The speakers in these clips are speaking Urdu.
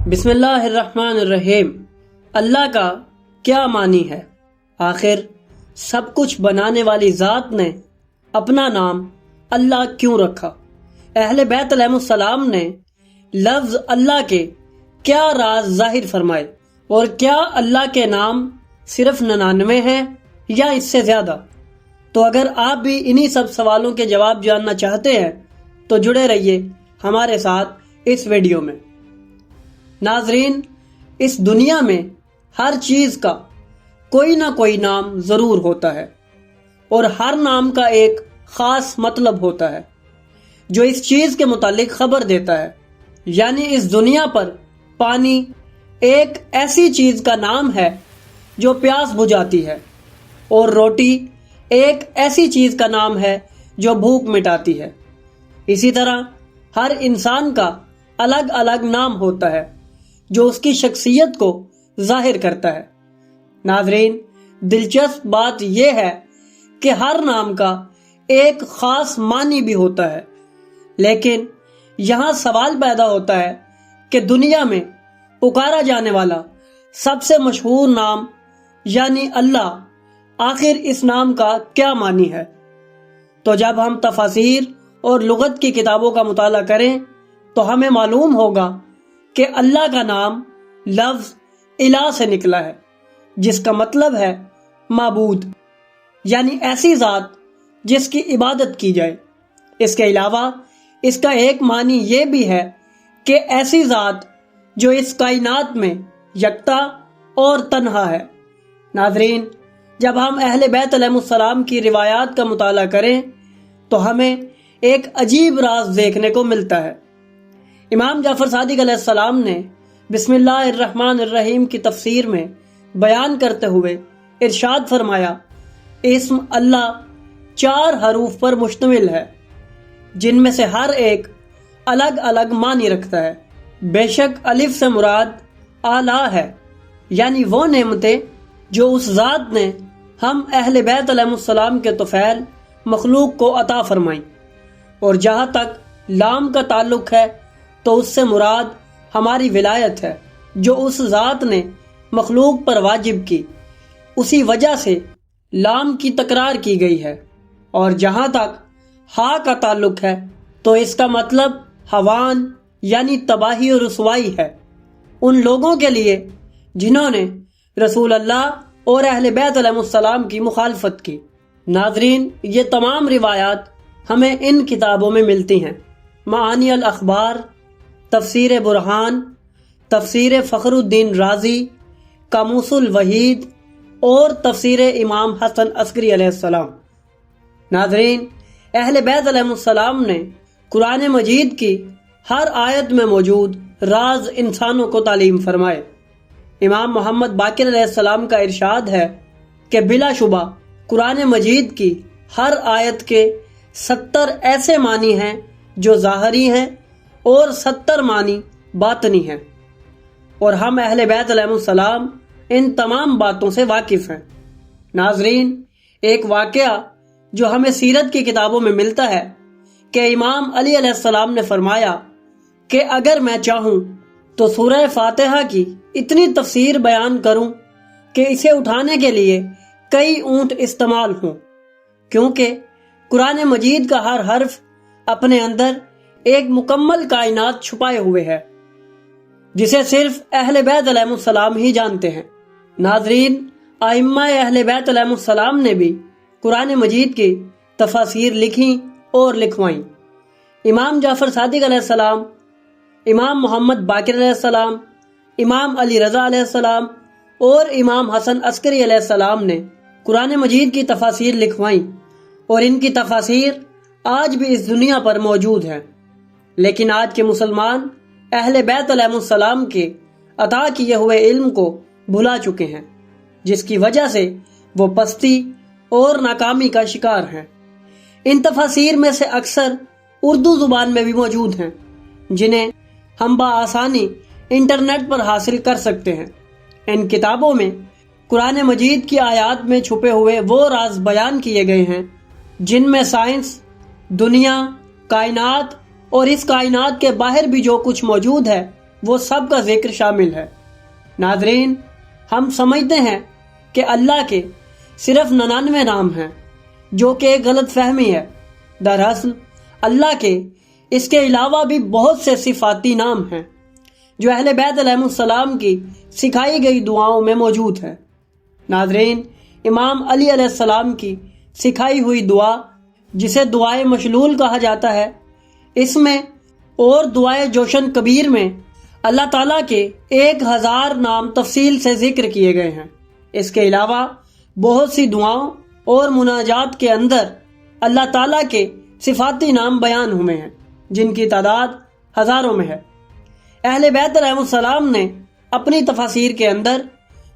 بسم اللہ الرحمن الرحیم۔ اللہ کا کیا معنی ہے؟ آخر سب کچھ بنانے والی ذات نے اپنا نام اللہ کیوں رکھا؟ اہل بیت علیہ السلام نے لفظ اللہ کے کیا راز ظاہر فرمائے؟ اور کیا اللہ کے نام صرف 99 ہیں یا اس سے زیادہ؟ تو اگر آپ بھی انہی سب سوالوں کے جواب جاننا چاہتے ہیں تو جڑے رہیے ہمارے ساتھ اس ویڈیو میں۔ ناظرین، اس دنیا میں ہر چیز کا کوئی نہ کوئی نام ضرور ہوتا ہے، اور ہر نام کا ایک خاص مطلب ہوتا ہے جو اس چیز کے متعلق خبر دیتا ہے۔ یعنی اس دنیا پر پانی ایک ایسی چیز کا نام ہے جو پیاس بجھاتی ہے، اور روٹی ایک ایسی چیز کا نام ہے جو بھوک مٹاتی ہے۔ اسی طرح ہر انسان کا الگ الگ نام ہوتا ہے جو اس کی شخصیت کو ظاہر کرتا ہے۔ ناظرین، دلچسپ بات یہ ہے کہ ہر نام کا ایک خاص معنی بھی ہوتا ہے، لیکن یہاں سوال پیدا ہوتا ہے کہ دنیا میں پکارا جانے والا سب سے مشہور نام یعنی اللہ، آخر اس نام کا کیا معنی ہے؟ تو جب ہم تفاسیر اور لغت کی کتابوں کا مطالعہ کریں تو ہمیں معلوم ہوگا کہ اللہ کا نام لفظ الہ سے نکلا ہے، جس کا مطلب ہے معبود، یعنی ایسی ذات جس کی عبادت کی جائے۔ اس کے علاوہ اس کا ایک معنی یہ بھی ہے کہ ایسی ذات جو اس کائنات میں یکتا اور تنہا ہے۔ ناظرین، جب ہم اہل بیت علیہ السلام کی روایات کا مطالعہ کریں تو ہمیں ایک عجیب راز دیکھنے کو ملتا ہے۔ امام جعفر صادق علیہ السلام نے بسم اللہ الرحمن الرحیم کی تفسیر میں بیان کرتے ہوئے ارشاد فرمایا، اسم اللہ 4 حروف پر مشتمل ہے جن میں سے ہر ایک الگ الگ معنی رکھتا ہے۔ بے شک الف سے مراد اعلیٰ ہے، یعنی وہ نعمتیں جو اس ذات نے ہم اہل بیت علیہ السلام کے طفیل مخلوق کو عطا فرمائیں، اور جہاں تک لام کا تعلق ہے تو اس سے مراد ہماری ولایت ہے جو اس ذات نے مخلوق پر واجب کی، اسی وجہ سے لام کی تکرار کی گئی ہے۔ اور جہاں تک ہا کا تعلق ہے تو اس کا مطلب ہوان یعنی تباہی اور رسوائی ہے، ان لوگوں کے لیے جنہوں نے رسول اللہ اور اہل بیت علیہ السلام کی مخالفت کی۔ ناظرین، یہ تمام روایات ہمیں ان کتابوں میں ملتی ہیں: معانی الاخبار، تفسیر برہان، تفسیر فخر الدین رازی، قاموس الوحید اور تفسیر امام حسن عسکری علیہ السلام۔ ناظرین، اہل بیت علیہ السلام نے قرآن مجید کی ہر آیت میں موجود راز انسانوں کو تعلیم فرمائے۔ امام محمد باقر علیہ السلام کا ارشاد ہے کہ بلا شبہ قرآن مجید کی ہر آیت کے 70 ایسے معنی ہیں جو ظاہری ہیں اور 70 معنی باطنی ہیں، اور ہم اہل بیت علیہ السلام ان تمام باتوں سے واقف ہیں۔ ناظرین، ایک واقعہ جو ہمیں سیرت کی کتابوں میں ملتا ہے کہ امام علی علیہ السلام نے فرمایا کہ اگر میں چاہوں تو سورہ فاتحہ کی اتنی تفسیر بیان کروں کہ اسے اٹھانے کے لیے کئی اونٹ استعمال ہوں، کیونکہ قرآن مجید کا ہر حرف اپنے اندر ایک مکمل کائنات چھپائے ہوئے ہے جسے صرف اہل بیت علیہ السلام ہی جانتے ہیں۔ ناظرین، ائمہ اہل بیت علیہ السلام نے بھی قرآن مجید کی تفاسیر لکھی اور لکھوائیں۔ امام جعفر صادق علیہ السلام، امام محمد باقر علیہ السلام، امام علی رضا علیہ السلام اور امام حسن عسکری علیہ السلام نے قرآن مجید کی تفاسیر لکھوائیں، اور ان کی تفاسیر آج بھی اس دنیا پر موجود ہیں۔ لیکن آج کے مسلمان اہل بیت علیہ السلام کے عطا کیے ہوئے علم کو بھلا چکے ہیں، جس کی وجہ سے وہ پستی اور ناکامی کا شکار ہیں۔ ان تفاسیر میں سے اکثر اردو زبان میں بھی موجود ہیں، جنہیں ہم بآسانی انٹرنیٹ پر حاصل کر سکتے ہیں۔ ان کتابوں میں قرآن مجید کی آیات میں چھپے ہوئے وہ راز بیان کیے گئے ہیں جن میں سائنس، دنیا، کائنات اور اس کائنات کے باہر بھی جو کچھ موجود ہے وہ سب کا ذکر شامل ہے۔ ناظرین، ہم سمجھتے ہیں کہ اللہ کے صرف 99 نام ہیں، جو کہ ایک غلط فہمی ہے۔ دراصل اللہ کے اس کے علاوہ بھی بہت سے صفاتی نام ہیں جو اہل بیت علیہ السلام کی سکھائی گئی دعاؤں میں موجود ہیں۔ ناظرین، امام علی علیہ السلام کی سکھائی ہوئی دعا، جسے دعائے مشلول کہا جاتا ہے، اس میں اور دعائے جوشن کبیر میں اللہ تعالیٰ کے 1000 نام تفصیل سے ذکر کیے گئے ہیں۔ اس کے علاوہ بہت سی دعاؤں اور مناجات کے اندر اللہ تعالیٰ کے صفاتی نام بیان ہوئے ہیں، جن کی تعداد ہزاروں میں ہے۔ اہل بیت علیہ السلام نے اپنی تفاسیر کے اندر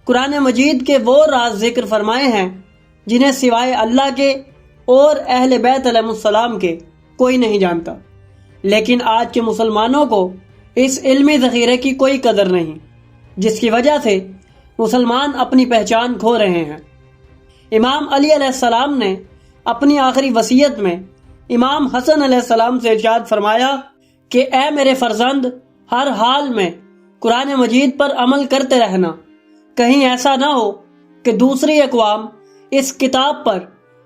قرآن مجید کے وہ راز ذکر فرمائے ہیں جنہیں سوائے اللہ کے اور اہل بیت علیہ السلام کے کوئی نہیں جانتا، لیکن آج کے مسلمانوں کو اس علمی ذخیرے کی کوئی قدر نہیں، جس کی وجہ سے مسلمان اپنی پہچان کھو رہے ہیں۔ امام علی علیہ السلام نے اپنی آخری وصیت میں امام حسن علیہ السلام سے ارشاد فرمایا کہ اے میرے فرزند، ہر حال میں قرآن مجید پر عمل کرتے رہنا، کہیں ایسا نہ ہو کہ دوسری اقوام اس کتاب پر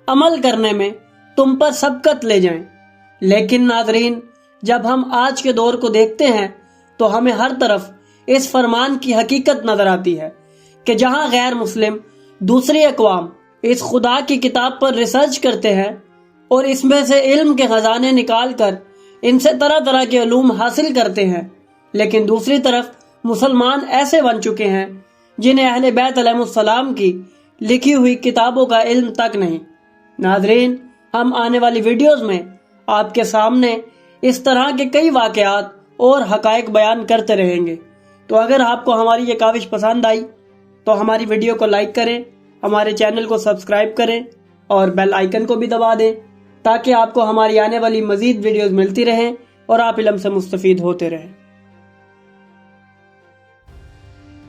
عمل کرنے میں تم پر سبقت لے جائیں۔ لیکن ناظرین، جب ہم آج کے دور کو دیکھتے ہیں تو ہمیں ہر طرف اس فرمان کی حقیقت نظر آتی ہے کہ جہاں غیر مسلم دوسری اقوام اس خدا کی کتاب پر ریسرچ کرتے ہیں اور اس میں سے علم کے خزانے نکال کر ان سے طرح طرح کے علوم حاصل کرتے ہیں، لیکن دوسری طرف مسلمان ایسے بن چکے ہیں جنہیں اہل بیت علیہ السلام کی لکھی ہوئی کتابوں کا علم تک نہیں۔ ناظرین، ہم آنے والی ویڈیوز میں آپ کے سامنے اس طرح کے کئی واقعات اور حقائق بیان کرتے رہیں گے۔ تو اگر آپ کو ہماری یہ کاوش پسند آئی تو ہماری ویڈیو کو لائک کریں، ہمارے چینل کو سبسکرائب کریں اور بیل آئیکن کو بھی دبا دیں تاکہ آپ کو ہماری آنے والی مزید ویڈیوز ملتی رہیں اور آپ علم سے مستفید ہوتے رہیں۔